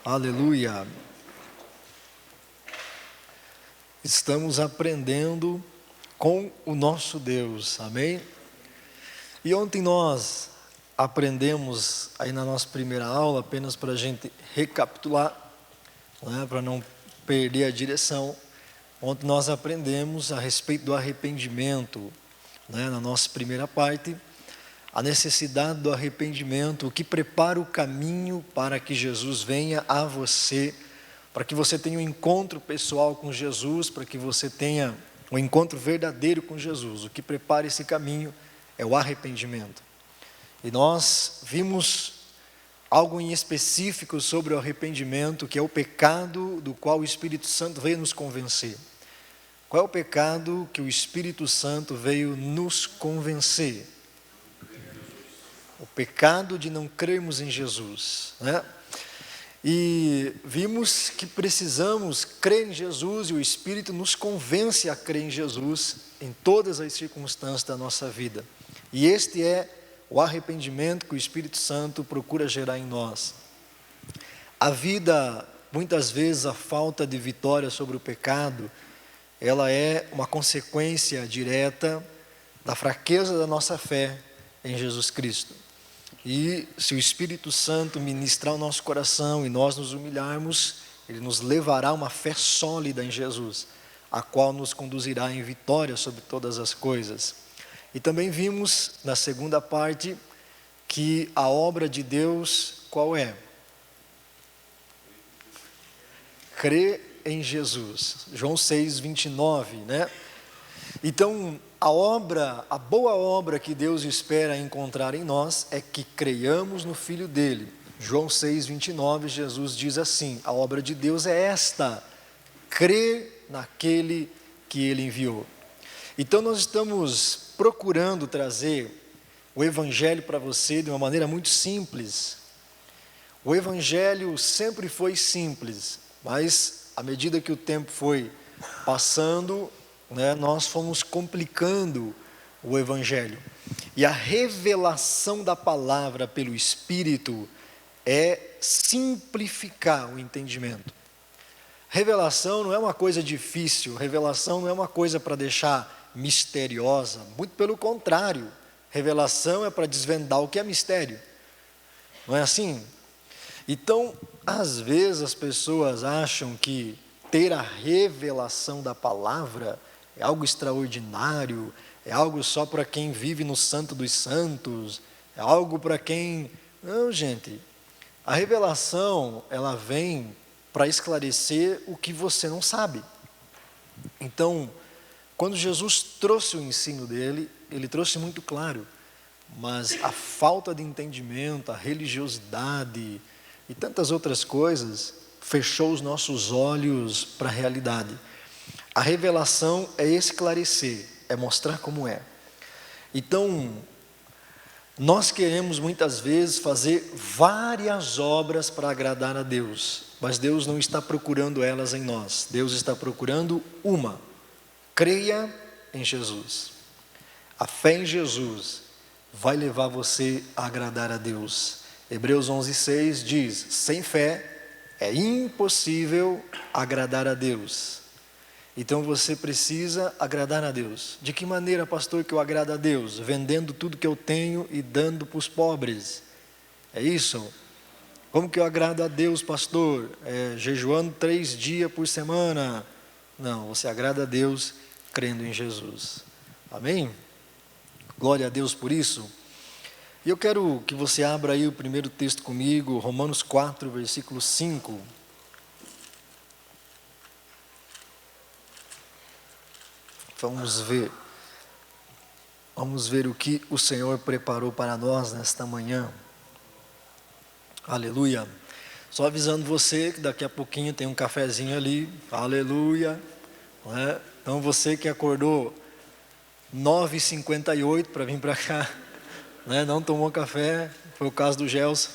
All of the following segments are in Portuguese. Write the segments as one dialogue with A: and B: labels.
A: Aleluia. Estamos aprendendo com o nosso Deus, amém? E ontem nós aprendemos aí na nossa primeira aula, apenas para a gente recapitular, né, para não perder a direção. Ontem nós aprendemos a respeito do arrependimento, né, na nossa primeira parte, a necessidade do arrependimento, o que prepara o caminho para que Jesus venha a você, para que você tenha um encontro pessoal com Jesus, para que você tenha um encontro verdadeiro com Jesus. O que prepara esse caminho é o arrependimento. E nós vimos algo em específico sobre o arrependimento, que é o pecado do qual o Espírito Santo veio nos convencer. Qual é o pecado que o Espírito Santo veio nos convencer? O pecado de não crermos em Jesus, né? E vimos que precisamos crer em Jesus e o Espírito nos convence a crer em Jesus em todas as circunstâncias da nossa vida. E este é o arrependimento que o Espírito Santo procura gerar em nós. A vida, muitas vezes, a falta de vitória sobre o pecado, ela é uma consequência direta da fraqueza da nossa fé em Jesus Cristo. E se o Espírito Santo ministrar o nosso coração e nós nos humilharmos, ele nos levará a uma fé sólida em Jesus, a qual nos conduzirá em vitória sobre todas as coisas. E também vimos na segunda parte que a obra de Deus, qual é? Crer em Jesus. João 6:29, né? Então, a boa obra que Deus espera encontrar em nós é que creiamos no Filho dele. João 6:29, Jesus diz assim: a obra de Deus é esta, crer naquele que ele enviou. Então nós estamos procurando trazer o Evangelho para você de uma maneira muito simples. O Evangelho sempre foi simples, mas à medida que o tempo foi passando, né, nós fomos complicando o Evangelho. E a revelação da palavra pelo Espírito é simplificar o entendimento. Revelação não é uma coisa difícil, revelação não é uma coisa para deixar misteriosa, muito pelo contrário, revelação é para desvendar o que é mistério, não é assim? Então, às vezes as pessoas acham que ter a revelação da palavra é algo extraordinário, é algo só para quem vive no Santo dos Santos, é algo para quem... Não, gente, a revelação, ela vem para esclarecer o que você não sabe. Então, quando Jesus trouxe o ensino dele, ele trouxe muito claro, mas a falta de entendimento, a religiosidade e tantas outras coisas, fechou os nossos olhos para a realidade. A revelação é esclarecer, é mostrar como é. Então, nós queremos muitas vezes fazer várias obras para agradar a Deus, mas Deus não está procurando elas em nós. Deus está procurando uma: creia em Jesus. A fé em Jesus vai levar você a agradar a Deus. Hebreus 11:6 diz: sem fé é impossível agradar a Deus. Então você precisa agradar a Deus. De que maneira, pastor, que eu agrado a Deus? Vendendo tudo que eu tenho e dando para os pobres. É isso? Como que eu agrado a Deus, pastor? Jejuando 3 dias por semana? Não, você agrada a Deus crendo em Jesus. Amém? Glória a Deus por isso. E eu quero que você abra aí o primeiro texto comigo, Romanos 4, versículo 5. Vamos ver o que o Senhor preparou para nós nesta manhã. Aleluia. Só avisando você que daqui a pouquinho tem um cafezinho ali. Aleluia. Né? Então você que acordou 9h58 para vir para cá, né? Não tomou café, foi o caso do Gelson.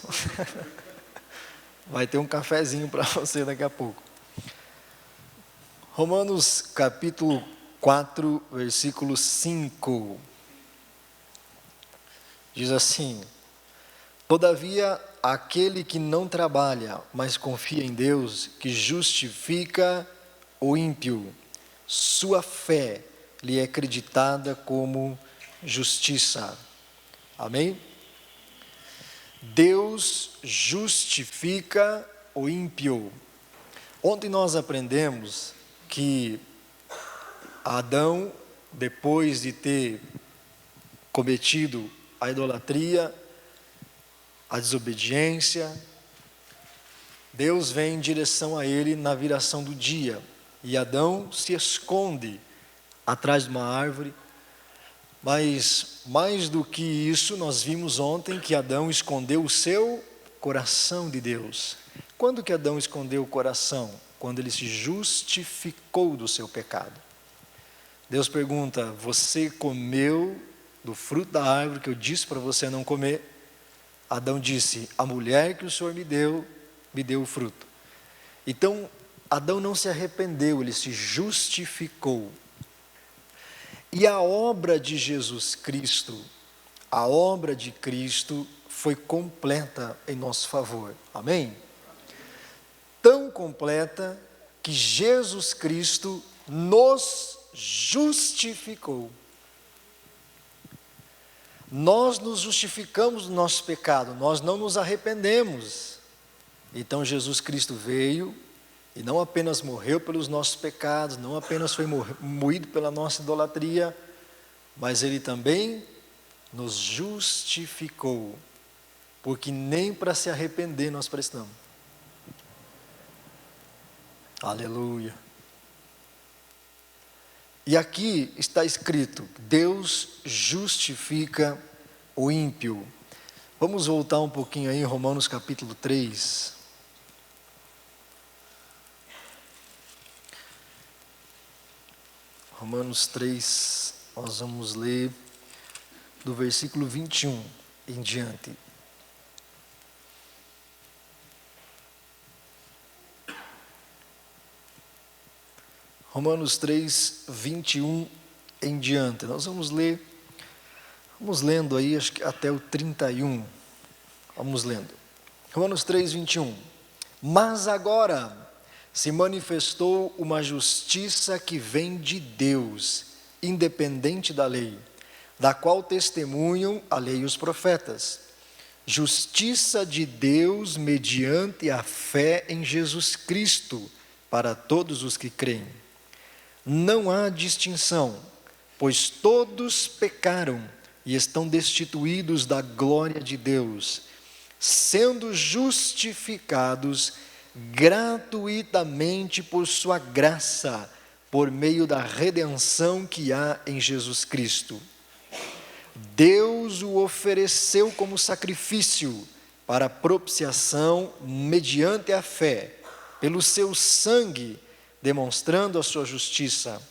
A: Vai ter um cafezinho para você daqui a pouco. Romanos capítulo 4, versículo 5. Diz assim: todavia aquele que não trabalha, mas confia em Deus, que justifica o ímpio, sua fé lhe é creditada como justiça. Amém? Deus justifica o ímpio. Ontem nós aprendemos que Adão, depois de ter cometido a idolatria, a desobediência, Deus vem em direção a ele na viração do dia, e Adão se esconde atrás de uma árvore. Mas mais do que isso, nós vimos ontem que Adão escondeu o seu coração de Deus. Quando que Adão escondeu o coração? Quando ele se justificou do seu pecado. Deus pergunta: você comeu do fruto da árvore que eu disse para você não comer? Adão disse: a mulher que o Senhor me deu o fruto. Então, Adão não se arrependeu, ele se justificou. E a obra de Jesus Cristo, a obra de Cristo foi completa em nosso favor. Amém? Tão completa que Jesus Cristo nos justificou. Nós nos justificamos do nosso pecado, nós não nos arrependemos. Então Jesus Cristo veio e não apenas morreu pelos nossos pecados, não apenas foi moído pela nossa idolatria, mas Ele também nos justificou, porque nem para se arrepender nós prestamos. Aleluia. E aqui está escrito: Deus justifica o ímpio. Vamos voltar um pouquinho aí em Romanos capítulo 3. Romanos 3, nós vamos ler do versículo 21 em diante. Romanos 3, 21 em diante. Nós vamos lendo aí, acho que até o 31. Vamos lendo. Romanos 3, 21. Mas agora se manifestou uma justiça que vem de Deus, independente da lei, da qual testemunham a lei e os profetas. Justiça de Deus mediante a fé em Jesus Cristo, para todos os que creem. Não há distinção, pois todos pecaram e estão destituídos da glória de Deus, sendo justificados gratuitamente por sua graça, por meio da redenção que há em Jesus Cristo. Deus o ofereceu como sacrifício para propiciação mediante a fé, pelo seu sangue, demonstrando a sua justiça.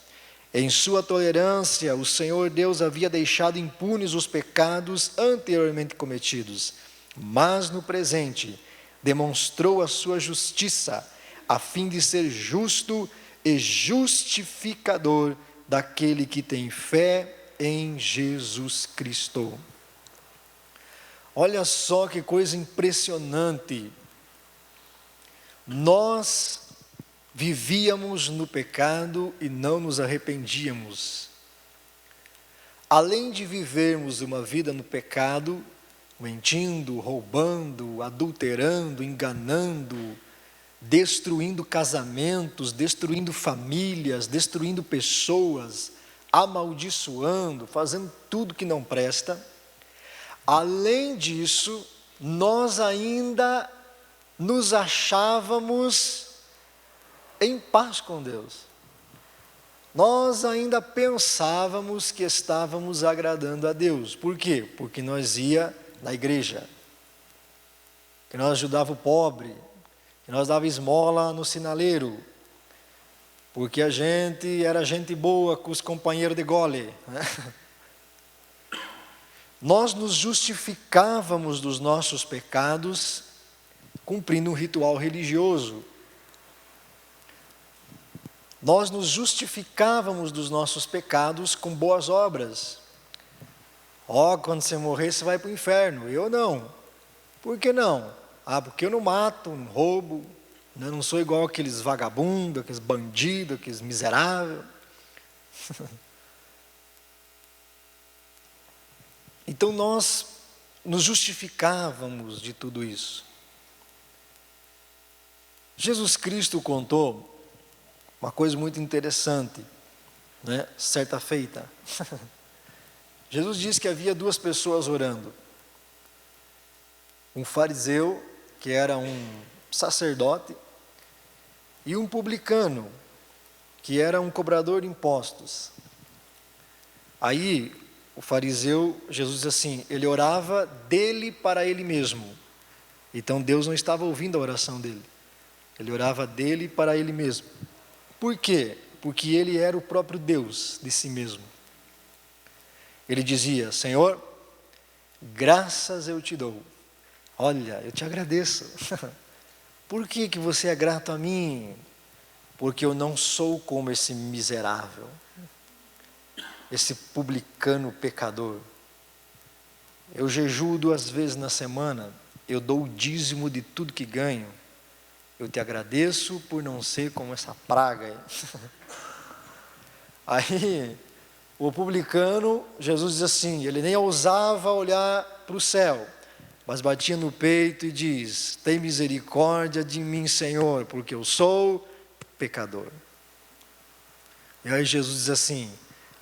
A: Em sua tolerância, o Senhor Deus havia deixado impunes os pecados anteriormente cometidos, mas no presente demonstrou a sua justiça, a fim de ser justo e justificador daquele que tem fé em Jesus Cristo. Olha só que coisa impressionante. Nós vivíamos no pecado e não nos arrependíamos. Além de vivermos uma vida no pecado, mentindo, roubando, adulterando, enganando, destruindo casamentos, destruindo famílias, destruindo pessoas, amaldiçoando, fazendo tudo que não presta. Além disso, nós ainda nos achávamos em paz com Deus. Nós ainda pensávamos que estávamos agradando a Deus. Por quê? Porque nós ia na igreja, que nós ajudava o pobre, que nós dava esmola no sinaleiro, porque a gente era gente boa com os companheiros de gole, né? Nós nos justificávamos dos nossos pecados cumprindo um ritual religioso. Nós nos justificávamos dos nossos pecados com boas obras. Quando você morrer, você vai para o inferno. Eu não. Por que não? porque eu não mato, não roubo, né? Não sou igual aqueles vagabundos, aqueles bandidos, aqueles miseráveis. Então nós nos justificávamos de tudo isso. Jesus Cristo contou uma coisa muito interessante, né? Certa feita. Jesus disse que havia duas pessoas orando. Um fariseu, que era um sacerdote, e um publicano, que era um cobrador de impostos. Aí, o fariseu, Jesus diz assim, ele orava dele para ele mesmo. Então Deus não estava ouvindo a oração dele. Ele orava dele para ele mesmo. Por quê? Porque ele era o próprio Deus de si mesmo. Ele dizia, Senhor, graças eu te dou. Olha, eu te agradeço. Por que você é grato a mim? Porque eu não sou como esse miserável, esse publicano pecador. Eu jejuo 2 vezes na semana, eu dou o dízimo de tudo que ganho. Eu te agradeço por não ser como essa praga aí. Aí, o publicano, Jesus diz assim, ele nem ousava olhar para o céu, mas batia no peito e diz, tem misericórdia de mim, Senhor, porque eu sou pecador. E aí Jesus diz assim,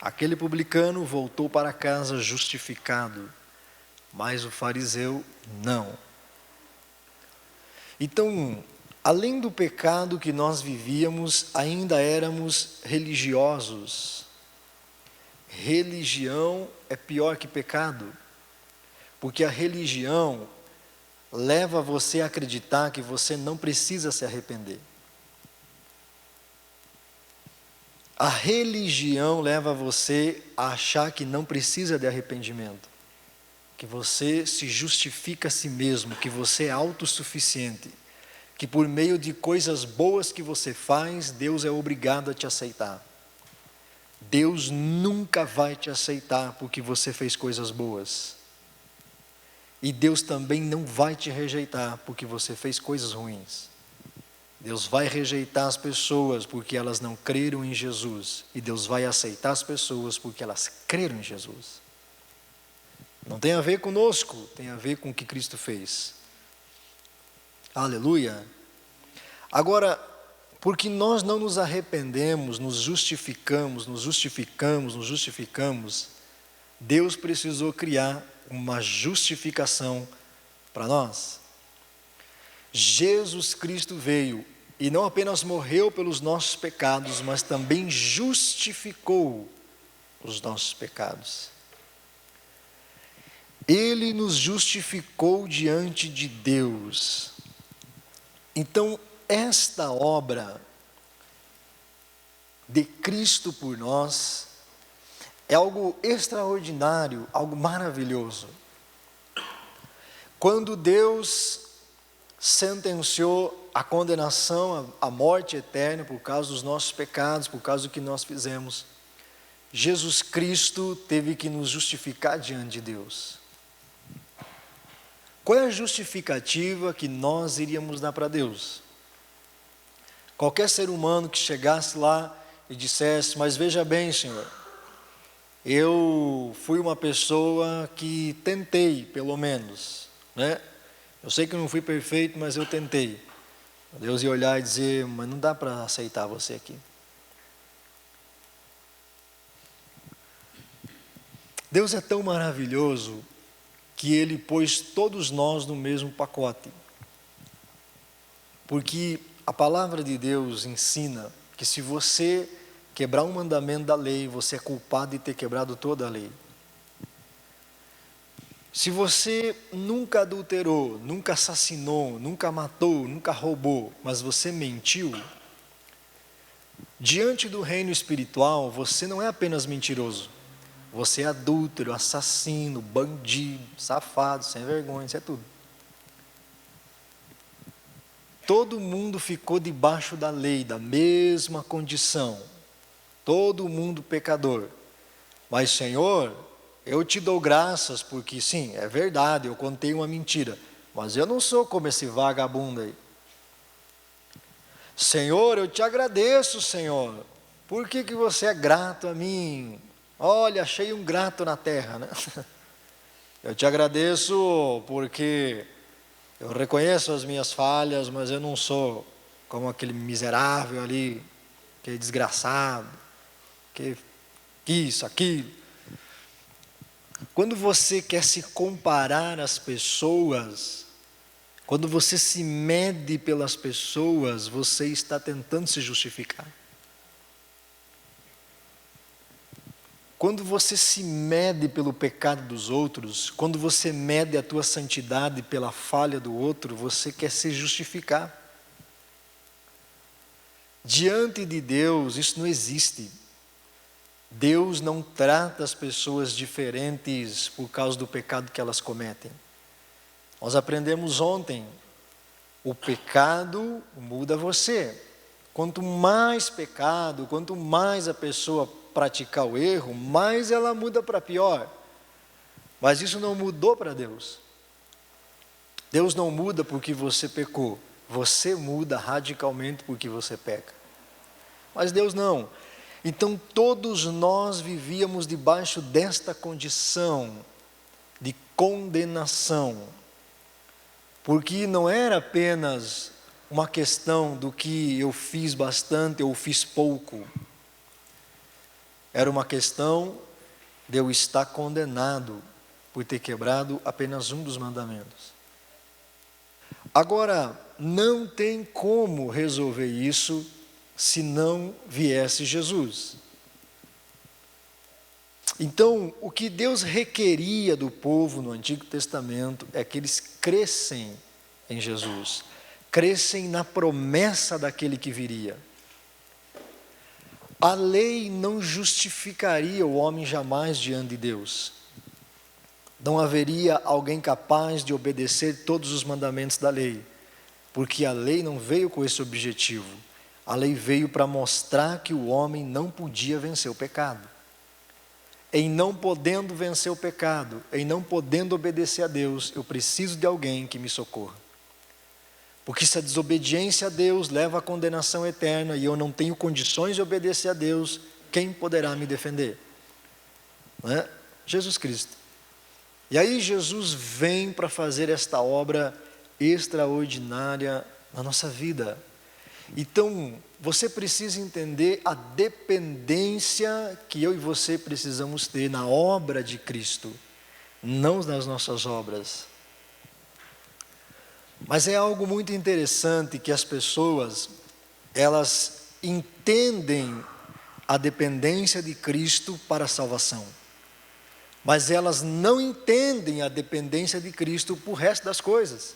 A: aquele publicano voltou para casa justificado, mas o fariseu não. Então, além do pecado que nós vivíamos, ainda éramos religiosos. Religião é pior que pecado, porque a religião leva você a acreditar que você não precisa se arrepender. A religião leva você a achar que não precisa de arrependimento, que você se justifica a si mesmo, que você é autossuficiente, que por meio de coisas boas que você faz, Deus é obrigado a te aceitar. Deus nunca vai te aceitar porque você fez coisas boas. E Deus também não vai te rejeitar porque você fez coisas ruins. Deus vai rejeitar as pessoas porque elas não creram em Jesus. E Deus vai aceitar as pessoas porque elas creram em Jesus. Não tem a ver conosco, tem a ver com o que Cristo fez. Aleluia. Agora, porque nós não nos arrependemos, nos justificamos, Deus precisou criar uma justificação para nós. Jesus Cristo veio e não apenas morreu pelos nossos pecados, mas também justificou os nossos pecados. Ele nos justificou diante de Deus. Então, esta obra de Cristo por nós é algo extraordinário, algo maravilhoso. Quando Deus sentenciou a condenação, a morte eterna por causa dos nossos pecados, por causa do que nós fizemos, Jesus Cristo teve que nos justificar diante de Deus. Qual é a justificativa que nós iríamos dar para Deus? Qualquer ser humano que chegasse lá e dissesse, mas veja bem, Senhor, eu fui uma pessoa que tentei, pelo menos, né? Eu sei que não fui perfeito, mas eu tentei. Deus ia olhar e dizer, mas não dá para aceitar você aqui. Deus é tão maravilhoso que Ele pôs todos nós no mesmo pacote. Porque a palavra de Deus ensina que se você quebrar um mandamento da lei, você é culpado de ter quebrado toda a lei. Se você nunca adulterou, nunca assassinou, nunca matou, nunca roubou, mas você mentiu, diante do reino espiritual, você não é apenas mentiroso. Você é adúltero, assassino, bandido, safado, sem vergonha, isso é tudo. Todo mundo ficou debaixo da lei, da mesma condição. Todo mundo pecador. Mas, Senhor, eu te dou graças porque, sim, é verdade, eu contei uma mentira. mas eu não sou como esse vagabundo aí. Senhor, eu te agradeço, Senhor. Por que você é grato a mim? Olha, achei um grato na terra, né? Eu te agradeço porque eu reconheço as minhas falhas, mas eu não sou como aquele miserável ali, aquele desgraçado, que isso, aquilo. Quando você quer se comparar às pessoas, quando você se mede pelas pessoas, você está tentando se justificar. Quando você se mede pelo pecado dos outros, quando você mede a tua santidade pela falha do outro, você quer se justificar. Diante de Deus, isso não existe. Deus não trata as pessoas diferentes por causa do pecado que elas cometem. Nós aprendemos ontem, o pecado muda você. Quanto mais pecado, quanto mais a pessoa praticar o erro, mais ela muda para pior. Mas isso não mudou para Deus. Deus não muda porque você pecou. Você muda radicalmente porque você peca. Mas Deus não. Então todos nós vivíamos debaixo desta condição de condenação. Porque não era apenas uma questão do que eu fiz bastante ou fiz pouco. Era uma questão de eu estar condenado por ter quebrado apenas um dos mandamentos. Agora, não tem como resolver isso se não viesse Jesus. Então, o que Deus requeria do povo no Antigo Testamento é que eles crescem em Jesus, crescem na promessa daquele que viria. A lei não justificaria o homem jamais diante de Deus. Não haveria alguém capaz de obedecer todos os mandamentos da lei, porque a lei não veio com esse objetivo. A lei veio para mostrar que o homem não podia vencer o pecado. Em não podendo vencer o pecado, em não podendo obedecer a Deus, eu preciso de alguém que me socorra. Porque se a desobediência a Deus leva à condenação eterna e eu não tenho condições de obedecer a Deus, quem poderá me defender? Não é? Jesus Cristo. E aí Jesus vem para fazer esta obra extraordinária na nossa vida. Então, você precisa entender a dependência que eu e você precisamos ter na obra de Cristo, não nas nossas obras. Mas é algo muito interessante que as pessoas, elas entendem a dependência de Cristo para a salvação, mas elas não entendem a dependência de Cristo para o resto das coisas.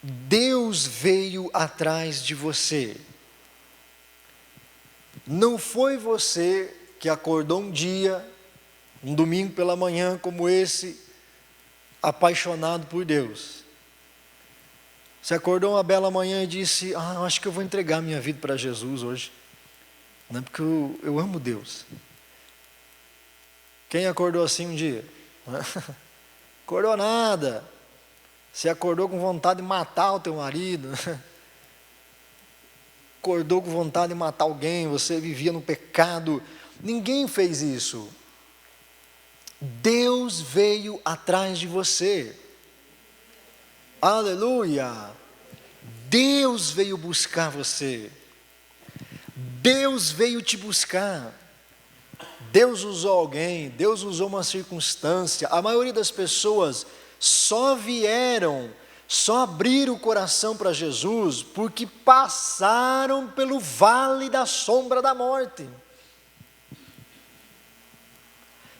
A: Deus veio atrás de você. Não foi você que acordou um dia, um domingo pela manhã como esse, apaixonado por Deus. Você acordou uma bela manhã e disse, acho que eu vou entregar minha vida para Jesus hoje. Não é porque eu amo Deus. Quem acordou assim um dia? Acordou nada. Você acordou com vontade de matar o teu marido. Acordou com vontade de matar alguém, você vivia no pecado. Ninguém fez isso. Deus veio atrás de você. Aleluia! Deus veio buscar você. Deus veio te buscar. Deus usou alguém, Deus usou uma circunstância. A maioria das pessoas só abriram o coração para Jesus porque passaram pelo vale da sombra da morte.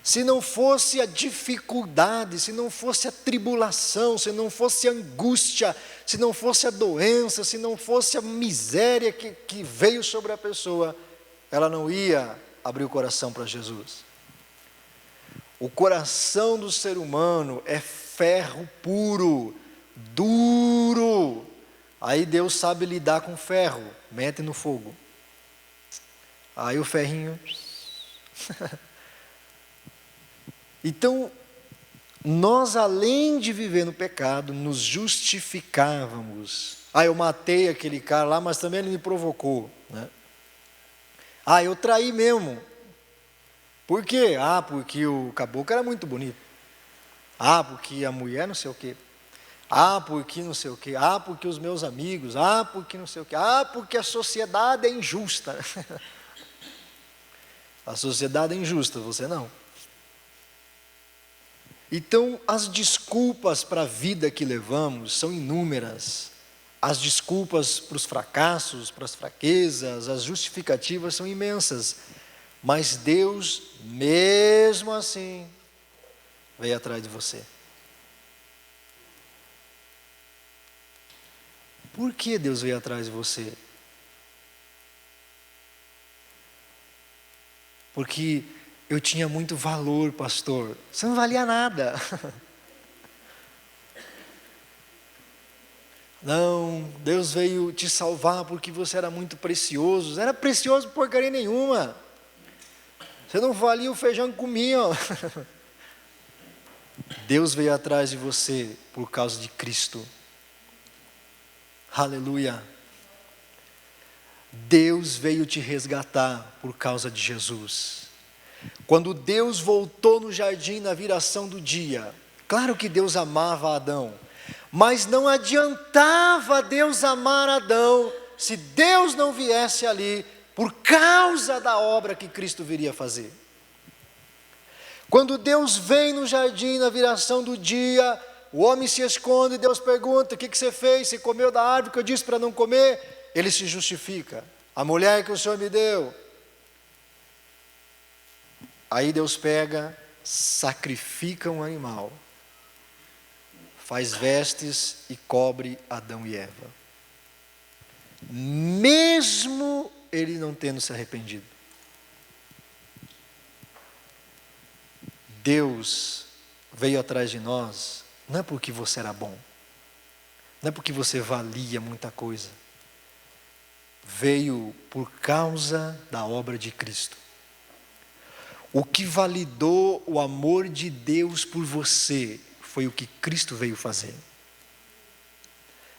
A: Se não fosse a dificuldade, se não fosse a tribulação, se não fosse a angústia, se não fosse a doença, se não fosse a miséria que veio sobre a pessoa, ela não ia abrir o coração para Jesus. O coração do ser humano é ferro puro, duro. Aí Deus sabe lidar com ferro, mete no fogo. Aí o ferrinho Então, nós, além de viver no pecado, nos justificávamos. Eu matei aquele cara lá, mas também ele me provocou, né? Eu traí mesmo. Por quê? Porque o caboclo era muito bonito. Porque a mulher não sei o quê. Porque não sei o quê. Porque os meus amigos. Porque não sei o quê. Porque a sociedade é injusta. A sociedade é injusta, você não. Então, as desculpas para a vida que levamos são inúmeras. As desculpas para os fracassos, para as fraquezas, as justificativas são imensas. Mas Deus, mesmo assim, veio atrás de você. Por que Deus veio atrás de você? Porque eu tinha muito valor, pastor. Você não valia nada. Não, Deus veio te salvar porque você era muito precioso. Não era precioso porcaria nenhuma. Você não valia o feijão que comia. Deus veio atrás de você por causa de Cristo. Aleluia. Deus veio te resgatar por causa de Jesus. Quando Deus voltou no jardim na viração do dia, claro que Deus amava Adão, mas não adiantava Deus amar Adão se Deus não viesse ali por causa da obra que Cristo viria fazer. Quando Deus vem no jardim na viração do dia, o homem se esconde e Deus pergunta: o que você fez? Você comeu da árvore que eu disse para não comer? Ele se justifica: a mulher que o Senhor me deu. Aí Deus pega, sacrifica um animal, faz vestes e cobre Adão e Eva, mesmo ele não tendo se arrependido. Deus veio atrás de nós, não é porque você era bom, não é porque você valia muita coisa, veio por causa da obra de Cristo. O que validou o amor de Deus por você foi o que Cristo veio fazer.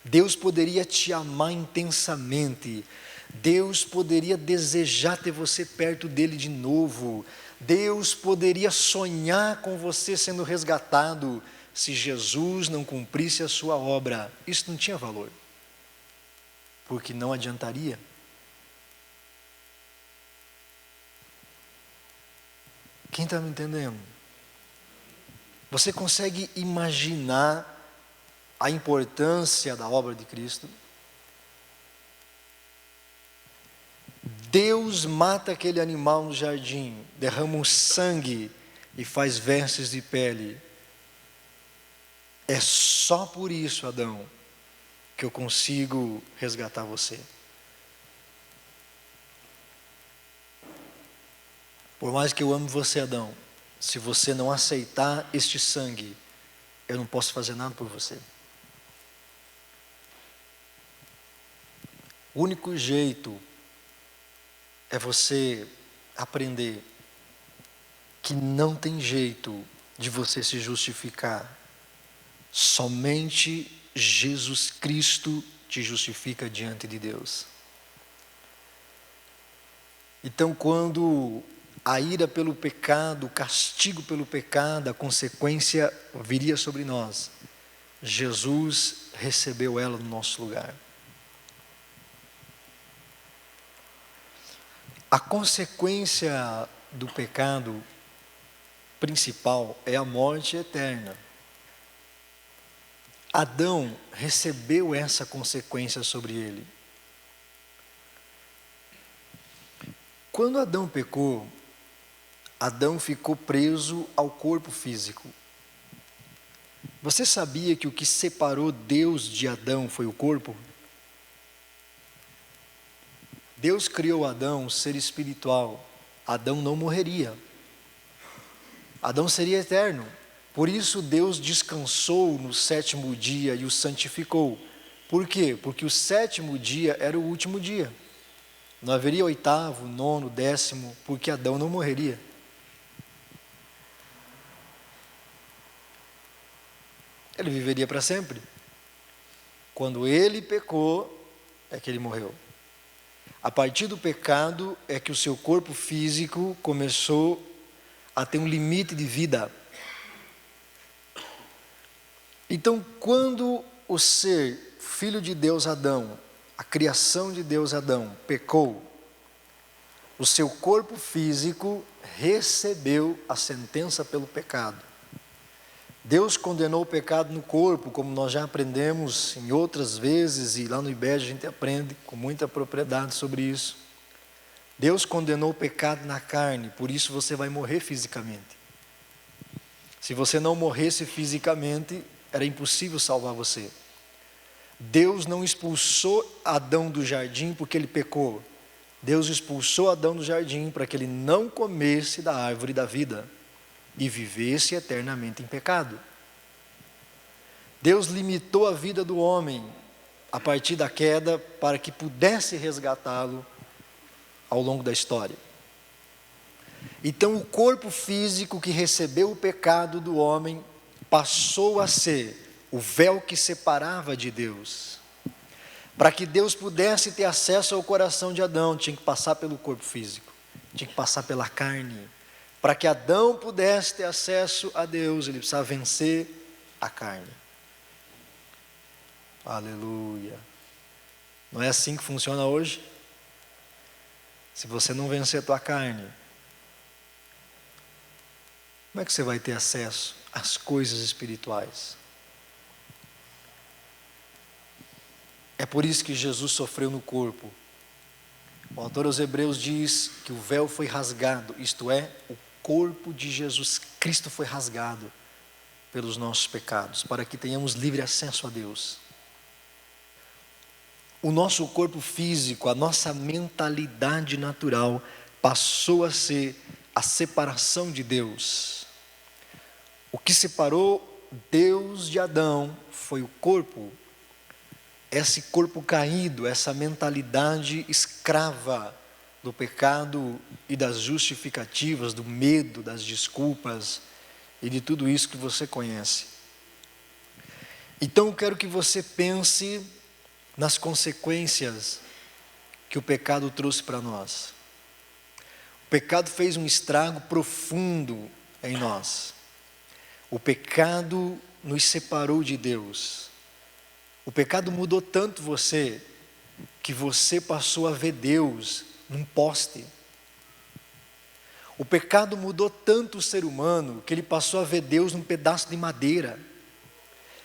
A: Deus poderia te amar intensamente, Deus poderia desejar ter você perto dele de novo, Deus poderia sonhar com você sendo resgatado, se Jesus não cumprisse a sua obra. Isso não tinha valor, porque não adiantaria. Quem está me entendendo? Você consegue imaginar a importância da obra de Cristo? Deus mata aquele animal no jardim, derrama um sangue e faz vestes de pele. É só por isso, Adão, que eu consigo resgatar você. Por mais que eu ame você, Adão, se você não aceitar este sangue, eu não posso fazer nada por você. O único jeito é você aprender que não tem jeito de você se justificar. Somente Jesus Cristo te justifica diante de Deus. Então, quando a ira pelo pecado, o castigo pelo pecado, a consequência viria sobre nós, Jesus recebeu ela no nosso lugar. A consequência do pecado principal é a morte eterna. Adão recebeu essa consequência sobre ele. Quando Adão pecou, Adão ficou preso ao corpo físico. Você sabia que o que separou Deus de Adão foi o corpo? Deus criou Adão, um ser espiritual. Adão não morreria. Adão seria eterno. Por isso Deus descansou no sétimo dia e o santificou. Por quê? Porque o sétimo dia era o último dia. Não haveria oitavo, nono, décimo, porque Adão não morreria. ele viveria para sempre. Quando ele pecou, é que ele morreu. A partir do pecado é que o seu corpo físico começou a ter um limite de vida. Então, quando o ser filho de Deus Adão, a criação de Deus Adão, pecou, o seu corpo físico recebeu a sentença pelo pecado. Deus condenou o pecado no corpo, como nós já aprendemos em outras vezes, e lá no IBED a gente aprende com muita propriedade sobre isso. Deus condenou o pecado na carne, por isso você vai morrer fisicamente. Se você não morresse fisicamente, era impossível salvar você. Deus não expulsou Adão do jardim porque ele pecou. Deus expulsou Adão do jardim para que ele não comesse da árvore da vida e vivesse eternamente em pecado. Deus limitou a vida do homem a partir da queda para que pudesse resgatá-lo ao longo da história. Então o corpo físico que recebeu o pecado do homem passou a ser o véu que separava de Deus. Para que Deus pudesse ter acesso ao coração de Adão, tinha que passar pelo corpo físico, tinha que passar pela carne. Para que Adão pudesse ter acesso a Deus, ele precisava vencer a carne. Aleluia. Não é assim que funciona hoje? Se você não vencer a tua carne, como é que você vai ter acesso às coisas espirituais? É por isso que Jesus sofreu no corpo. O autor aos Hebreus diz que o véu foi rasgado, isto é, o corpo de Jesus Cristo foi rasgado pelos nossos pecados, para que tenhamos livre acesso a Deus. O nosso corpo físico, a nossa mentalidade natural, passou a ser a separação de Deus. O que separou Deus de Adão foi o corpo. Esse corpo caído, essa mentalidade escrava do pecado e das justificativas, do medo, das desculpas e de tudo isso que você conhece. Então eu quero que você pense nas consequências que o pecado trouxe para nós. O pecado fez um estrago profundo em nós. O pecado nos separou de Deus. O pecado mudou tanto você, que você passou a ver Deus num poste. O pecado mudou tanto o ser humano, que ele passou a ver Deus num pedaço de madeira.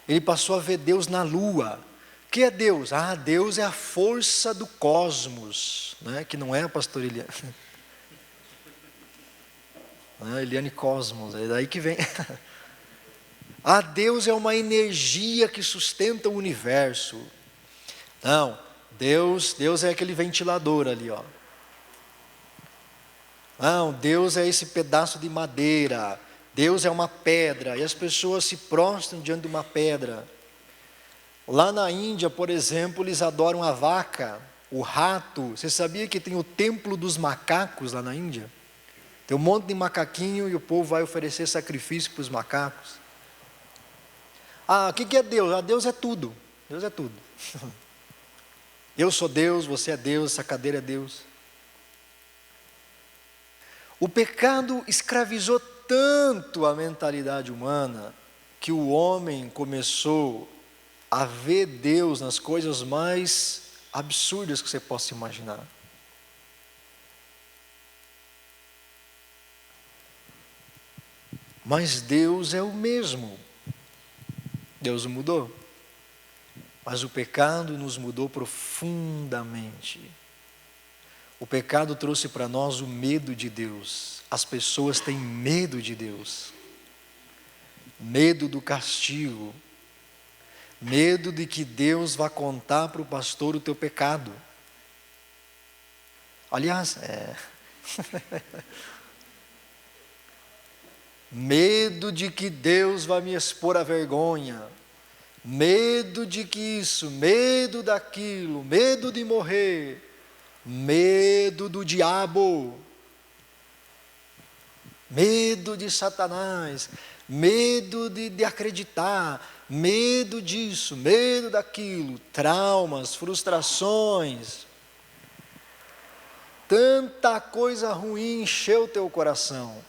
A: Ele passou a ver Deus na lua. O que é Deus? Ah, Deus é a força do cosmos, né? Que não é a pastora Eliane. Eliane Cosmos, é daí que vem. Ah, Deus é uma energia que sustenta o universo. Não, Deus é aquele ventilador ali, ó. Não, Deus é esse pedaço de madeira. Deus é uma pedra. E as pessoas se prostram diante de uma pedra. Lá na Índia, por exemplo, eles adoram a vaca, o rato. Você sabia que tem o templo dos macacos lá na Índia? Tem um monte de macaquinho e o povo vai oferecer sacrifício para os macacos. Ah, o que é Deus? Ah, Deus é tudo. Deus é tudo. Eu sou Deus, você é Deus, essa cadeira é Deus. O pecado escravizou tanto a mentalidade humana que o homem começou a ver Deus nas coisas mais absurdas que você possa imaginar. Mas Deus é o mesmo. Deus não mudou. Mas o pecado nos mudou profundamente. O pecado trouxe para nós o medo de Deus. As pessoas têm medo de Deus. Medo do castigo. Medo de que Deus vá contar para o pastor o teu pecado. Aliás, medo de que Deus vai me expor à vergonha. Medo de que isso, medo daquilo, medo de morrer. Medo do diabo. Medo de Satanás. Medo de acreditar. medo disso, medo daquilo, traumas, frustrações, tanta coisa ruim encheu o teu coração,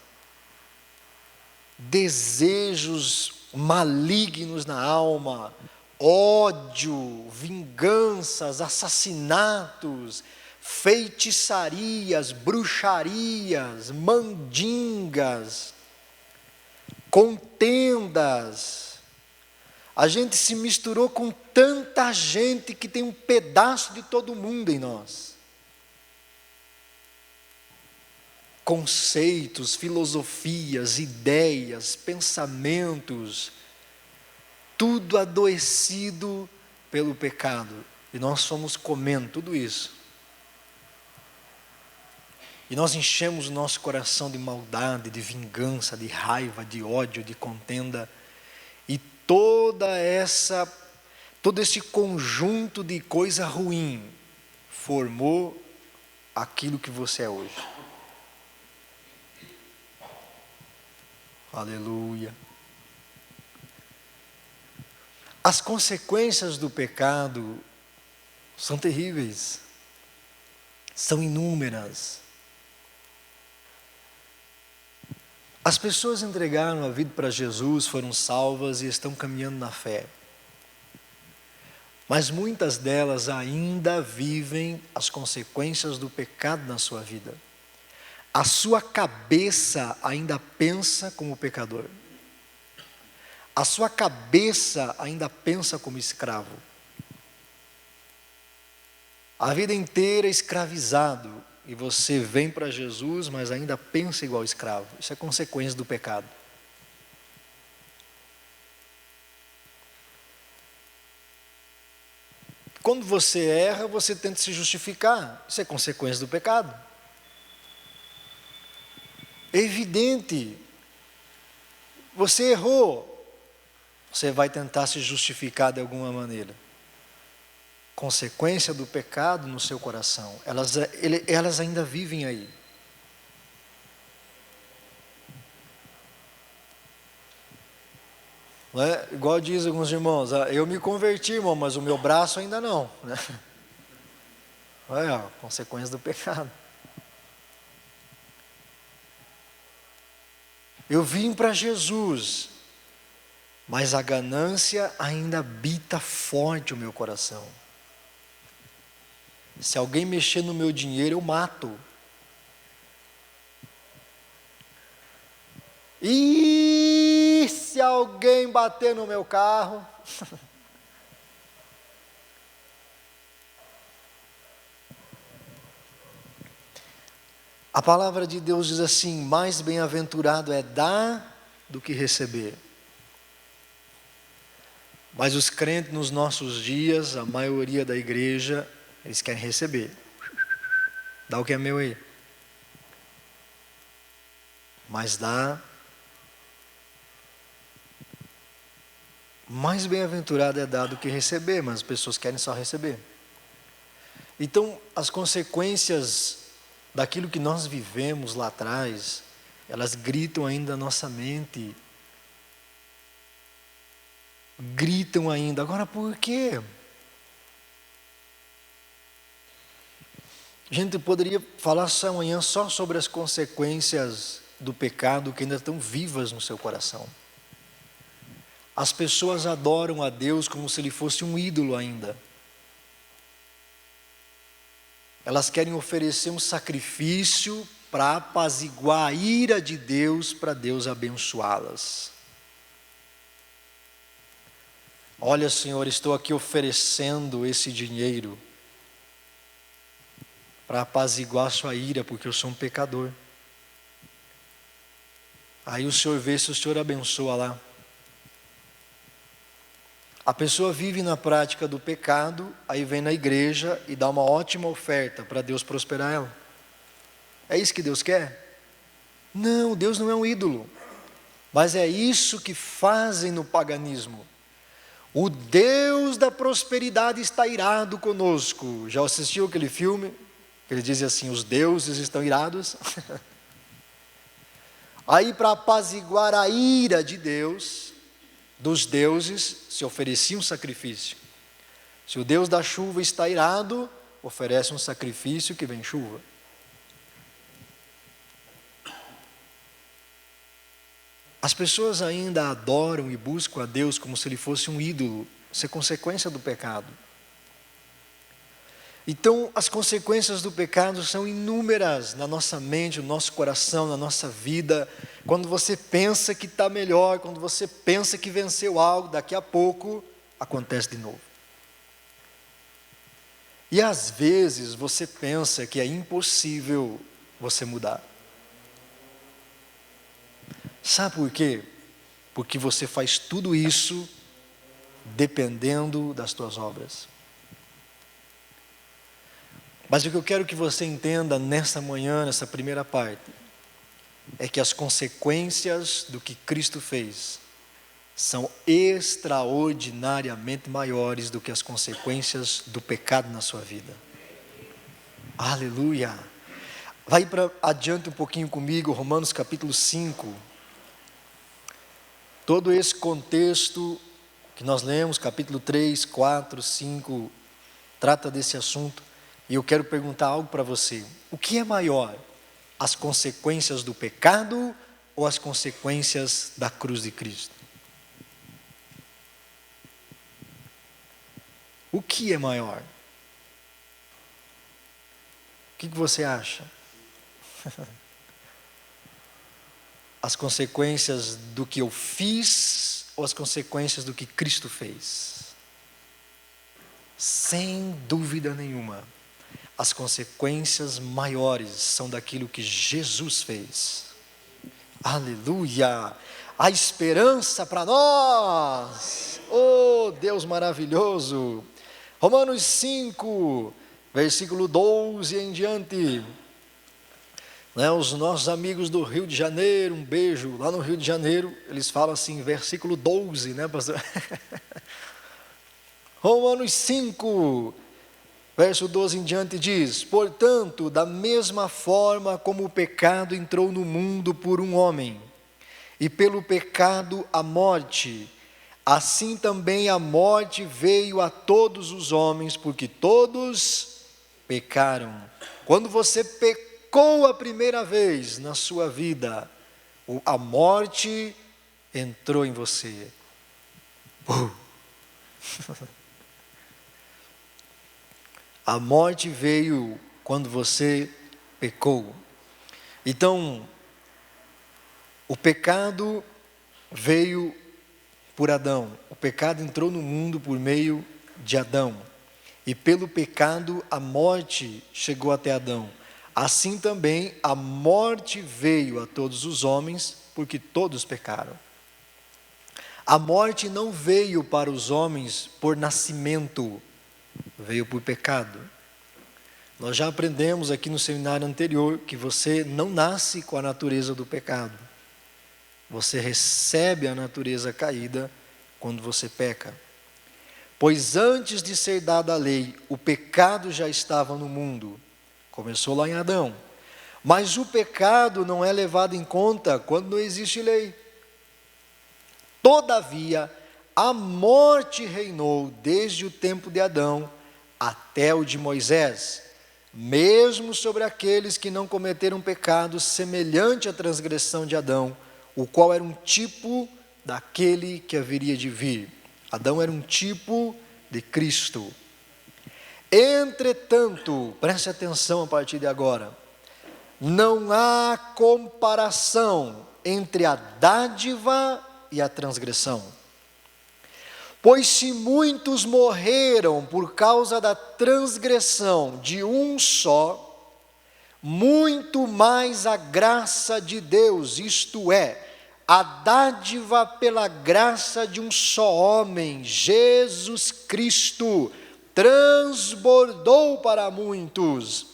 A: desejos malignos na alma, ódio, vinganças, assassinatos, feitiçarias, bruxarias, mandingas, contendas. A gente se misturou com tanta gente que tem um pedaço de todo mundo em nós. Conceitos, filosofias, ideias, pensamentos, tudo adoecido pelo pecado. E nós fomos comendo tudo isso. E nós enchemos o nosso coração de maldade, de vingança, de raiva, de ódio, de contenda. E todo esse conjunto de coisa ruim formou aquilo que você é hoje. Aleluia. As consequências do pecado são terríveis, são inúmeras. As pessoas entregaram a vida para Jesus, foram salvas e estão caminhando na fé. Mas muitas delas ainda vivem as consequências do pecado na sua vida. A sua cabeça ainda pensa como pecador. A sua cabeça ainda pensa como escravo. A vida inteira escravizado. E você vem para Jesus, mas ainda pensa igual escravo. Isso é consequência do pecado. Quando você erra, você tenta se justificar. Isso é consequência do pecado. É evidente. Você errou. Você vai tentar se justificar de alguma maneira. Consequência do pecado no seu coração. Elas ainda vivem aí. Não é? Igual dizem alguns irmãos, eu me converti, irmão, mas o meu braço ainda não. Né? É, consequência do pecado. Eu vim para Jesus, mas a ganância ainda habita forte o meu coração. Se alguém mexer no meu dinheiro, eu mato. E se alguém bater no meu carro? A palavra de Deus diz assim: mais bem-aventurado é dar do que receber. Mas os crentes nos nossos dias, a maioria da igreja, eles querem receber. Dá o que é meu aí. Mas dá. Mais bem-aventurado é dar do que receber, mas as pessoas querem só receber. Então, as consequências daquilo que nós vivemos lá atrás, elas gritam ainda na nossa mente. Gritam ainda. Agora, por quê? A gente poderia falar amanhã só sobre as consequências do pecado que ainda estão vivas no seu coração. As pessoas adoram a Deus como se Ele fosse um ídolo ainda. Elas querem oferecer um sacrifício para apaziguar a ira de Deus, para Deus abençoá-las. Olha, Senhor, estou aqui oferecendo esse dinheiro para apaziguar a sua ira, porque eu sou um pecador. Aí o Senhor vê se o Senhor abençoa lá. A pessoa vive na prática do pecado, aí vem na igreja e dá uma ótima oferta para Deus prosperar ela. É isso que Deus quer? Não, Deus não é um ídolo. Mas é isso que fazem no paganismo. O Deus da prosperidade está irado conosco. Já assistiu aquele filme? Ele diz assim, os deuses estão irados. Aí para apaziguar a ira de Deus, dos deuses se oferecia um sacrifício. Se o Deus da chuva está irado, oferece um sacrifício que vem chuva. As pessoas ainda adoram e buscam a Deus como se ele fosse um ídolo. Isso é consequência do pecado. Então, as consequências do pecado são inúmeras na nossa mente, no nosso coração, na nossa vida. Quando você pensa que está melhor, quando você pensa que venceu algo, daqui a pouco acontece de novo. E às vezes você pensa que é impossível você mudar. Sabe por quê? Porque você faz tudo isso dependendo das tuas obras. Mas o que eu quero que você entenda nessa manhã, nessa primeira parte, é que as consequências do que Cristo fez são extraordinariamente maiores do que as consequências do pecado na sua vida. Aleluia! Vai para adiante um pouquinho comigo, Romanos capítulo 5. Todo esse contexto que nós lemos, capítulo 3, 4, 5, trata desse assunto. E eu quero perguntar algo para você. O que é maior? As consequências do pecado ou as consequências da cruz de Cristo? O que é maior? O que você acha? As consequências do que eu fiz ou as consequências do que Cristo fez? Sem dúvida nenhuma, as consequências maiores são daquilo que Jesus fez. Aleluia! A esperança para nós! Oh, Deus maravilhoso! Romanos 5, versículo 12 em diante. Os nossos amigos do Rio de Janeiro, um beijo, lá no Rio de Janeiro, eles falam assim, versículo 12, né, pastor? Romanos 5, verso 12 em diante diz: portanto, da mesma forma como o pecado entrou no mundo por um homem, e pelo pecado a morte, assim também a morte veio a todos os homens, porque todos pecaram. Quando você pecou a primeira vez na sua vida, a morte entrou em você. A morte veio quando você pecou. Então, o pecado veio por Adão. O pecado entrou no mundo por meio de Adão. E pelo pecado a morte chegou até Adão. Assim também a morte veio a todos os homens, porque todos pecaram. A morte não veio para os homens por nascimento, veio por pecado. Nós já aprendemos aqui no seminário anterior que você não nasce com a natureza do pecado. Você recebe a natureza caída quando você peca. Pois antes de ser dada a lei, o pecado já estava no mundo. Começou lá em Adão. Mas o pecado não é levado em conta quando não existe lei. Todavia, a morte reinou desde o tempo de Adão até o de Moisés, mesmo sobre aqueles que não cometeram pecado semelhante à transgressão de Adão, o qual era um tipo daquele que haveria de vir. Adão era um tipo de Cristo. Entretanto, preste atenção a partir de agora, não há comparação entre a dádiva e a transgressão. Pois se muitos morreram por causa da transgressão de um só, muito mais a graça de Deus, isto é, a dádiva pela graça de um só homem, Jesus Cristo, transbordou para muitos.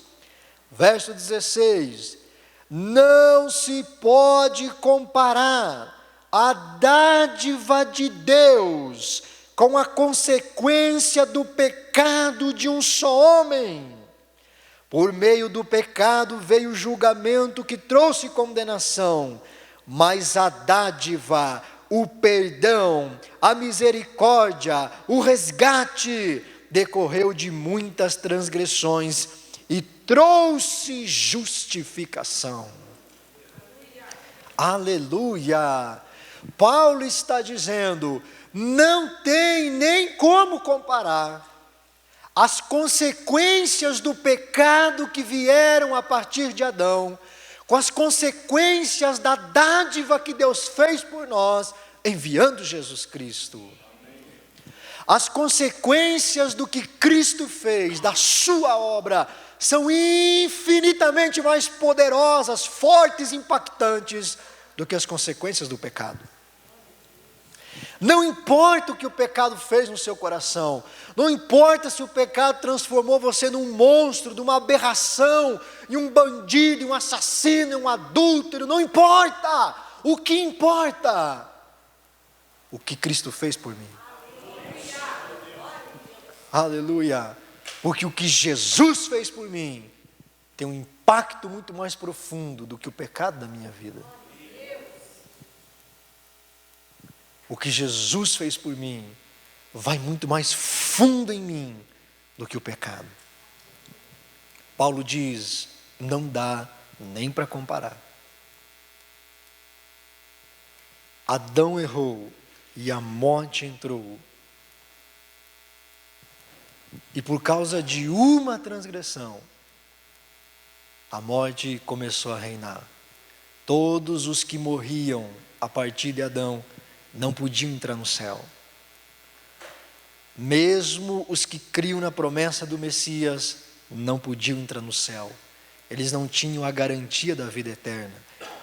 A: Verso 16: não se pode comparar a dádiva de Deus com a consequência do pecado de um só homem. Por meio do pecado veio o julgamento que trouxe condenação, mas a dádiva, o perdão, a misericórdia, o resgate decorreu de muitas transgressões e trouxe justificação. Aleluia! Paulo está dizendo, não tem nem como comparar as consequências do pecado que vieram a partir de Adão, com as consequências da dádiva que Deus fez por nós, enviando Jesus Cristo. As consequências do que Cristo fez, da sua obra, são infinitamente mais poderosas, fortes, impactantes, do que as consequências do pecado. Não importa o que o pecado fez no seu coração, não importa se o pecado transformou você num monstro, numa aberração, em um bandido, em um assassino, em um adúltero, não importa. O que importa? O que Cristo fez por mim. Aleluia. Porque o que Jesus fez por mim tem um impacto muito mais profundo do que o pecado da minha vida. O que Jesus fez por mim vai muito mais fundo em mim do que o pecado. Paulo diz, não dá nem para comparar. Adão errou e a morte entrou. E por causa de uma transgressão, a morte começou a reinar. Todos os que morriam a partir de Adão não podiam entrar no céu. Mesmo os que criam na promessa do Messias não podiam entrar no céu. Eles não tinham a garantia da vida eterna.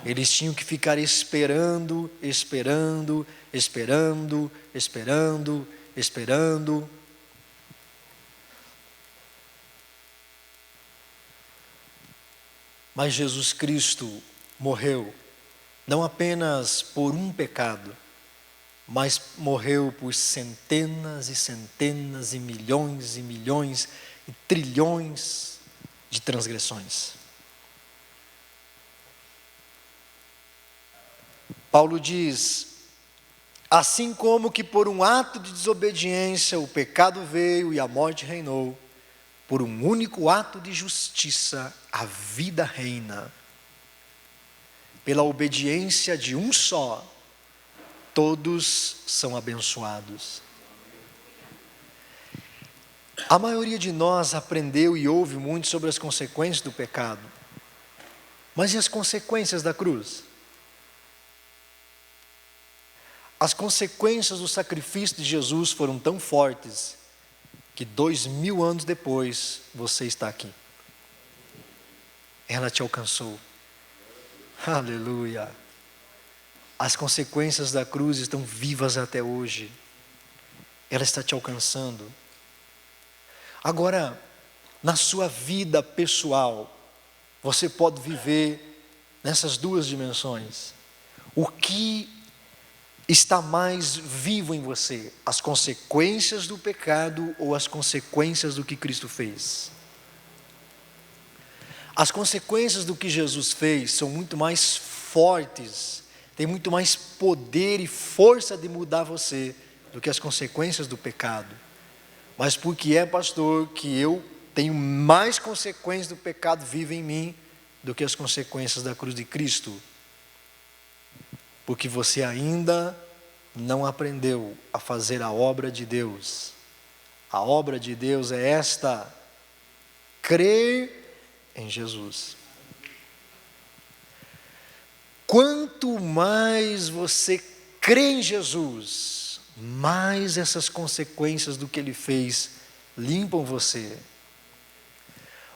A: Eles tinham que ficar esperando. Mas Jesus Cristo morreu, não apenas por um pecado, mas morreu por centenas e centenas e milhões e trilhões de transgressões. Paulo diz, assim como que por um ato de desobediência o pecado veio e a morte reinou, por um único ato de justiça a vida reina. Pela obediência de um só, todos são abençoados. A maioria de nós aprendeu e ouve muito sobre as consequências do pecado. Mas e as consequências da cruz? As consequências do sacrifício de Jesus foram tão fortes que 2000 anos depois você está aqui. Ela te alcançou. Aleluia. As consequências da cruz estão vivas até hoje. Ela está te alcançando. Agora, na sua vida pessoal, você pode viver nessas duas dimensões. O que está mais vivo em você? As consequências do pecado ou as consequências do que Cristo fez? As consequências do que Jesus fez são muito mais fortes, tem muito mais poder e força de mudar você do que as consequências do pecado. Mas porque é, pastor, que eu tenho mais consequências do pecado vivo em mim do que as consequências da cruz de Cristo? Porque você ainda não aprendeu a fazer a obra de Deus. A obra de Deus é esta: crer em Jesus. Quanto mais você crê em Jesus, mais essas consequências do que Ele fez limpam você.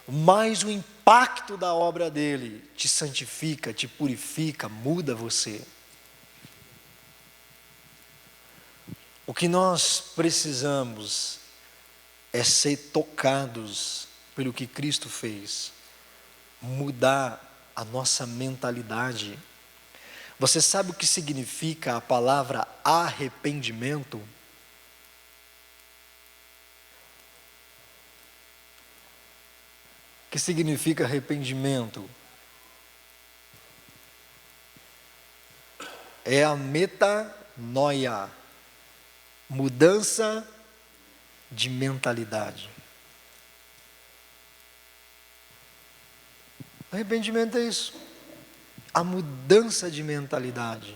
A: Mais o impacto da obra dele te santifica, te purifica, muda você. O que nós precisamos é ser tocados pelo que Cristo fez, mudar a nossa mentalidade. Você sabe o que significa a palavra arrependimento? O que significa arrependimento? É a noia, mudança de mentalidade. Arrependimento é isso, a mudança de mentalidade.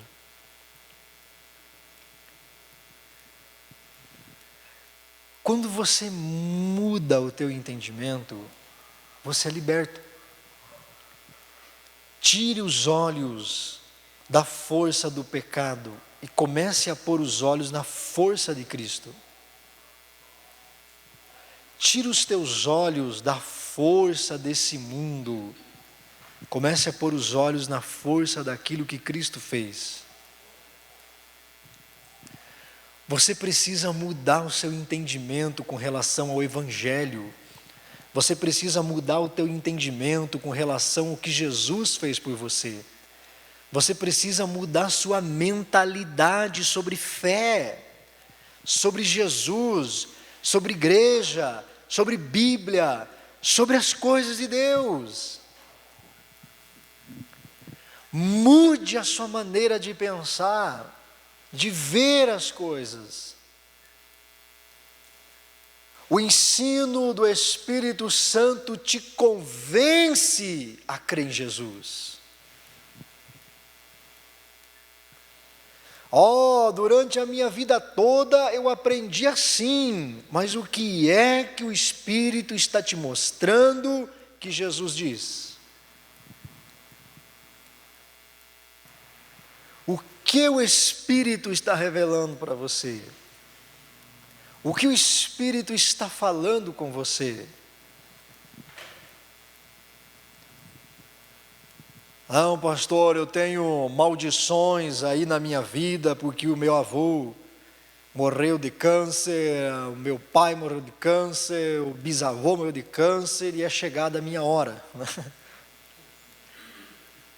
A: Quando você muda o teu entendimento, você é liberto. Tire os olhos da força do pecado e comece a pôr os olhos na força de Cristo. Tire os teus olhos da força desse mundo. Comece a pôr os olhos na força daquilo que Cristo fez. Você precisa mudar o seu entendimento com relação ao Evangelho. Você precisa mudar o teu entendimento com relação ao que Jesus fez por você. Você precisa mudar sua mentalidade sobre fé, sobre Jesus, sobre igreja, sobre Bíblia, sobre as coisas de Deus. Mude a sua maneira de pensar, de ver as coisas. O ensino do Espírito Santo te convence a crer em Jesus. Durante a minha vida toda eu aprendi assim, mas o que é que o Espírito está te mostrando que Jesus diz? O que o Espírito está revelando para você? O que o Espírito está falando com você? Não, pastor, eu tenho maldições aí na minha vida, porque o meu avô morreu de câncer, o meu pai morreu de câncer, o bisavô morreu de câncer e é chegada a minha hora.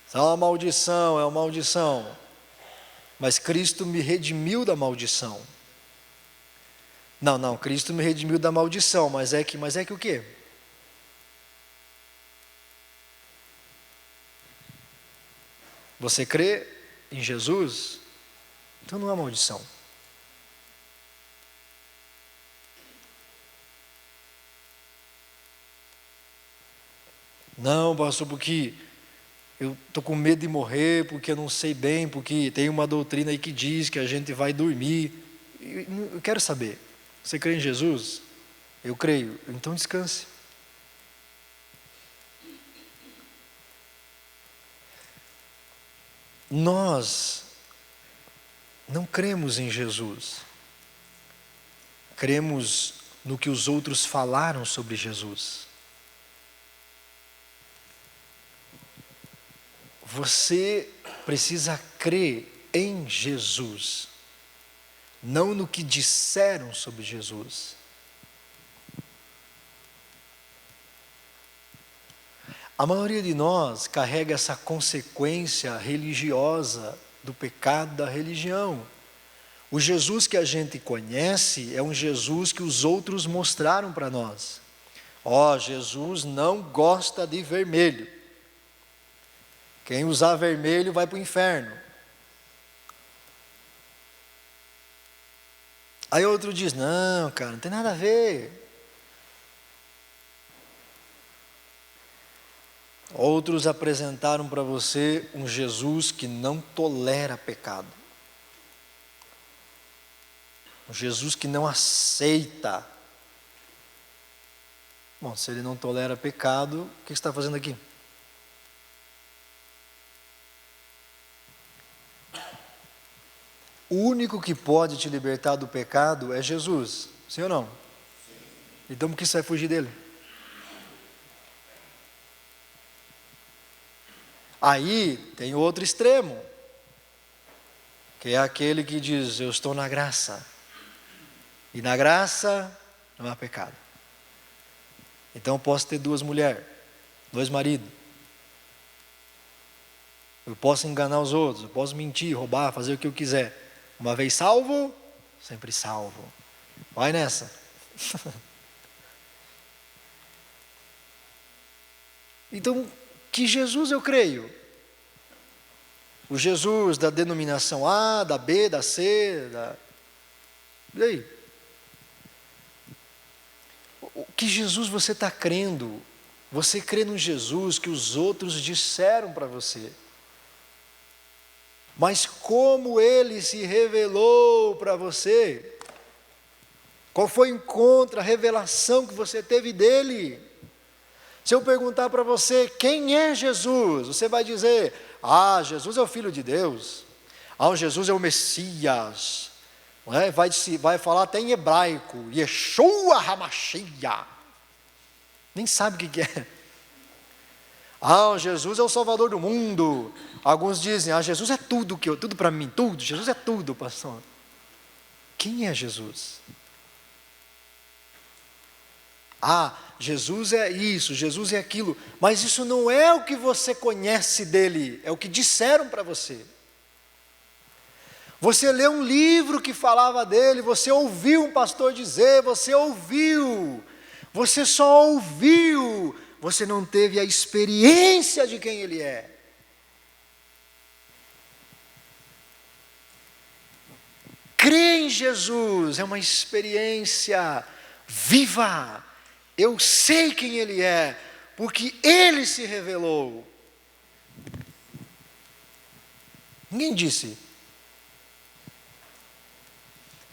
A: Isso é uma maldição, é uma maldição. Mas Cristo me redimiu da maldição. Não, Cristo me redimiu da maldição, mas é que o quê? Você crê em Jesus? Então não há maldição. Não, pastor, porque eu estou com medo de morrer, porque eu não sei bem, porque tem uma doutrina aí que diz que a gente vai dormir. Eu quero saber, você crê em Jesus? Eu creio, então descanse. Nós não cremos em Jesus, cremos no que os outros falaram sobre Jesus. Você precisa crer em Jesus, não no que disseram sobre Jesus. A maioria de nós carrega essa consequência religiosa do pecado da religião. O Jesus que a gente conhece é um Jesus que os outros mostraram para nós. Jesus não gosta de vermelho. Quem usar vermelho vai para o inferno. Aí outro diz, não, cara, não tem nada a ver. Outros apresentaram para você um Jesus que não tolera pecado. Um Jesus que não aceita. Bom, se ele não tolera pecado, o que você está fazendo aqui? O único que pode te libertar do pecado é Jesus, sim ou não? Então por que você vai fugir dele? Aí tem outro extremo, que é aquele que diz, eu estou na graça. E na graça não há pecado. Então eu posso ter 2 mulheres, 2 maridos. Eu posso enganar os outros, eu posso mentir, roubar, fazer o que eu quiser. Uma vez salvo, sempre salvo. Vai nessa. Então, que Jesus eu creio? O Jesus da denominação A, da B, da C, E aí? O que Jesus você está crendo? Você crê no Jesus que os outros disseram para você. Mas como Ele se revelou para você? Qual foi o encontro, a revelação que você teve dEle? Se eu perguntar para você, quem é Jesus? Você vai dizer, Jesus é o Filho de Deus. Jesus é o Messias. Não é? Vai falar até em hebraico, Yeshua HaMashiach. Nem sabe o que é. Jesus é o Salvador do mundo. Alguns dizem, Jesus é tudo para mim, tudo. Jesus é tudo, pastor. Quem é Jesus? Jesus é isso, Jesus é aquilo. Mas isso não é o que você conhece dele, é o que disseram para você. Você leu um livro que falava dele, você ouviu um pastor dizer, você só ouviu, você não teve a experiência de quem ele é. Crer em Jesus é uma experiência viva. Eu sei quem ele é, porque ele se revelou. Ninguém disse.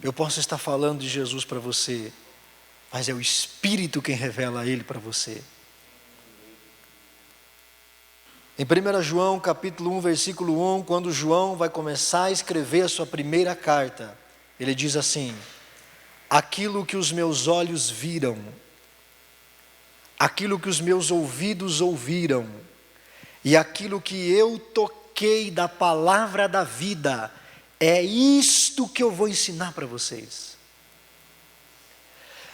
A: Eu posso estar falando de Jesus para você, mas é o Espírito quem revela ele para você. Em 1 João capítulo 1, versículo 1, quando João vai começar a escrever a sua primeira carta, ele diz assim: aquilo que os meus olhos viram, aquilo que os meus ouvidos ouviram, e aquilo que eu toquei da palavra da vida, é isto que eu vou ensinar para vocês.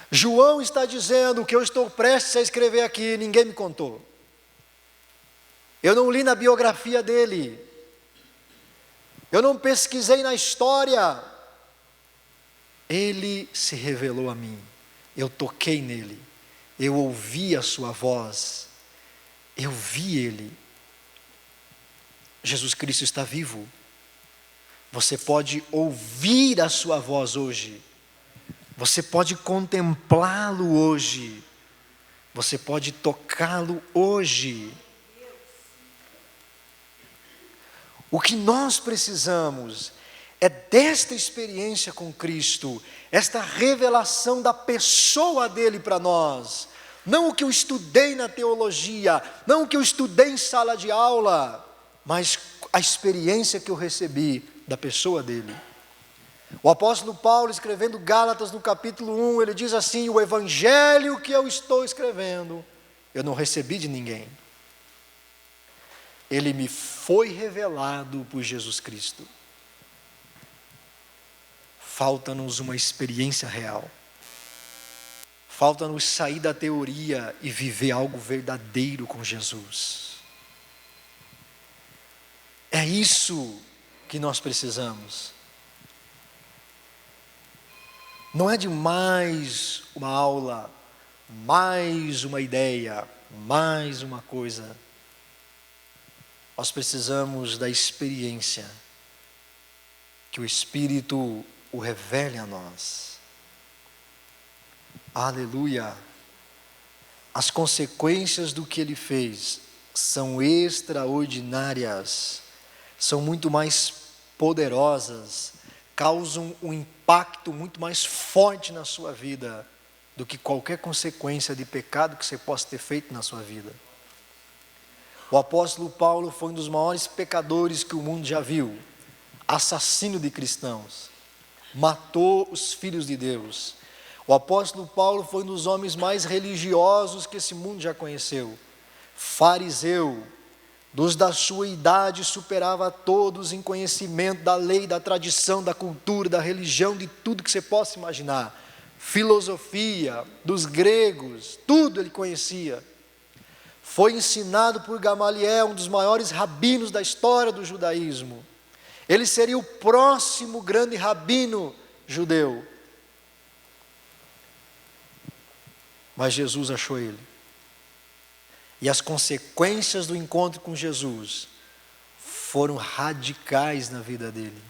A: João está dizendo que eu estou prestes a escrever aqui, ninguém me contou. Eu não li na biografia dele. Eu não pesquisei na história. Ele se revelou a mim. Eu toquei nele. Eu ouvi a sua voz. Eu vi ele. Jesus Cristo está vivo. Você pode ouvir a sua voz hoje. Você pode contemplá-lo hoje. Você pode tocá-lo hoje. O que nós precisamos é desta experiência com Cristo, esta revelação da pessoa dele para nós. Não o que eu estudei na teologia, não o que eu estudei em sala de aula, mas a experiência que eu recebi da pessoa dele. O apóstolo Paulo, escrevendo Gálatas no capítulo 1, ele diz assim: o evangelho que eu estou escrevendo, eu não recebi de ninguém. Ele me foi revelado por Jesus Cristo. Falta-nos uma experiência real. Falta-nos sair da teoria e viver algo verdadeiro com Jesus. É isso que nós precisamos. Não é de mais uma aula, mais uma ideia, mais uma coisa. Nós precisamos da experiência, que o Espírito o revele a nós. Aleluia! As consequências do que ele fez são extraordinárias, são muito mais poderosas, causam um impacto muito mais forte na sua vida do que qualquer consequência de pecado que você possa ter feito na sua vida. O apóstolo Paulo foi um dos maiores pecadores que o mundo já viu, assassino de cristãos, matou os filhos de Deus. O apóstolo Paulo foi um dos homens mais religiosos que esse mundo já conheceu, fariseu, dos da sua idade superava a todos em conhecimento da lei, da tradição, da cultura, da religião, de tudo que você possa imaginar, filosofia, dos gregos, tudo ele conhecia. Foi ensinado por Gamaliel, um dos maiores rabinos da história do judaísmo. Ele seria o próximo grande rabino judeu. Mas Jesus achou ele. E as consequências do encontro com Jesus foram radicais na vida dele.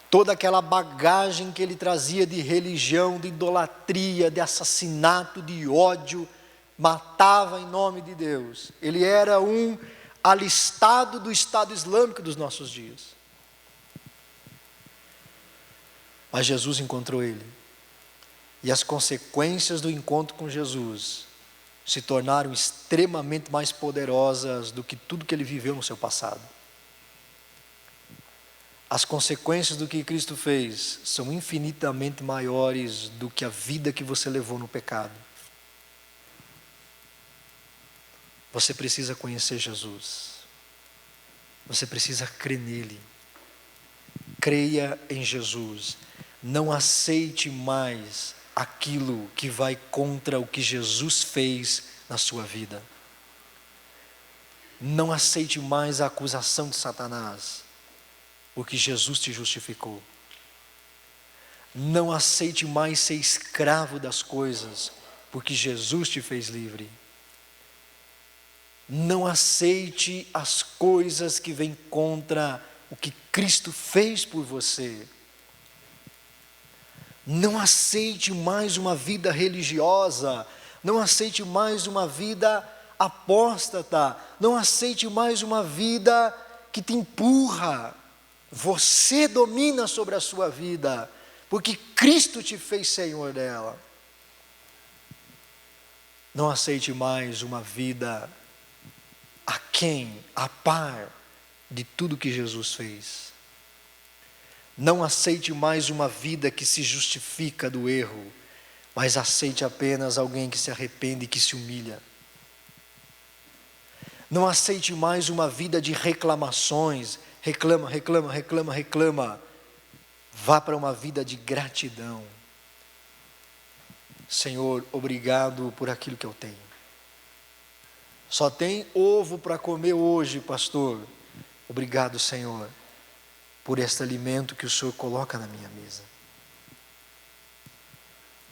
A: Toda aquela bagagem que ele trazia de religião, de idolatria, de assassinato, de ódio, matava em nome de Deus. Ele era um alistado do Estado Islâmico dos nossos dias. Mas Jesus encontrou ele. E as consequências do encontro com Jesus se tornaram extremamente mais poderosas do que tudo que ele viveu no seu passado. As consequências do que Cristo fez são infinitamente maiores do que a vida que você levou no pecado. Você precisa conhecer Jesus. Você precisa crer nele. Creia em Jesus. Não aceite mais aquilo que vai contra o que Jesus fez na sua vida. Não aceite mais a acusação de Satanás, porque Jesus te justificou. Não aceite mais ser escravo das coisas, porque Jesus te fez livre. Não aceite as coisas que vêm contra o que Cristo fez por você. Não aceite mais uma vida religiosa, não aceite mais uma vida apóstata, não aceite mais uma vida que te empurra. Você domina sobre a sua vida, porque Cristo te fez Senhor dela. Não aceite mais uma vida aquém, a par de tudo que Jesus fez. Não aceite mais uma vida que se justifica do erro, mas aceite apenas alguém que se arrepende e que se humilha. Não aceite mais uma vida de reclamações, reclama. Vá para uma vida de gratidão. Senhor, obrigado por aquilo que eu tenho. Só tem ovo para comer hoje, pastor. Obrigado, Senhor, por este alimento que o Senhor coloca na minha mesa.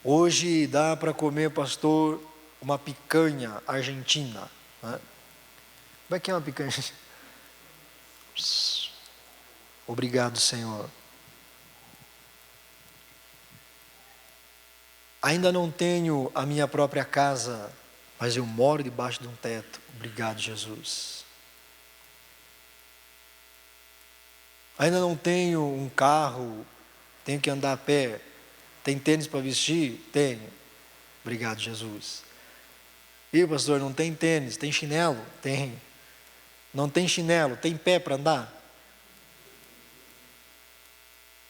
A: Hoje dá para comer, pastor, uma picanha argentina. Né? Como é que é uma picanha? Obrigado, Senhor. Ainda não tenho a minha própria casa, mas eu moro debaixo de um teto. Obrigado, Jesus. Ainda não tenho um carro, tenho que andar a pé. Tem tênis para vestir? Tenho. Obrigado, Jesus. E pastor, não tem tênis, tem chinelo? Tem. Não tem chinelo, tem pé para andar?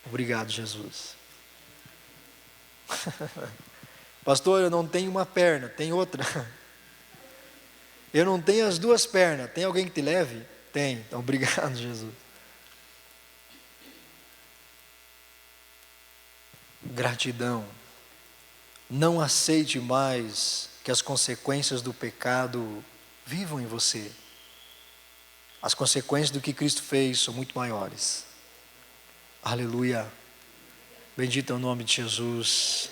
A: Obrigado, Jesus. Pastor, eu não tenho uma perna, tem outra. Eu não tenho as duas pernas, tem alguém que te leve? Tem. Então, obrigado, Jesus. Gratidão. Não aceite mais que as consequências do pecado vivam em você. As consequências do que Cristo fez são muito maiores. Aleluia. Bendito é o nome de Jesus.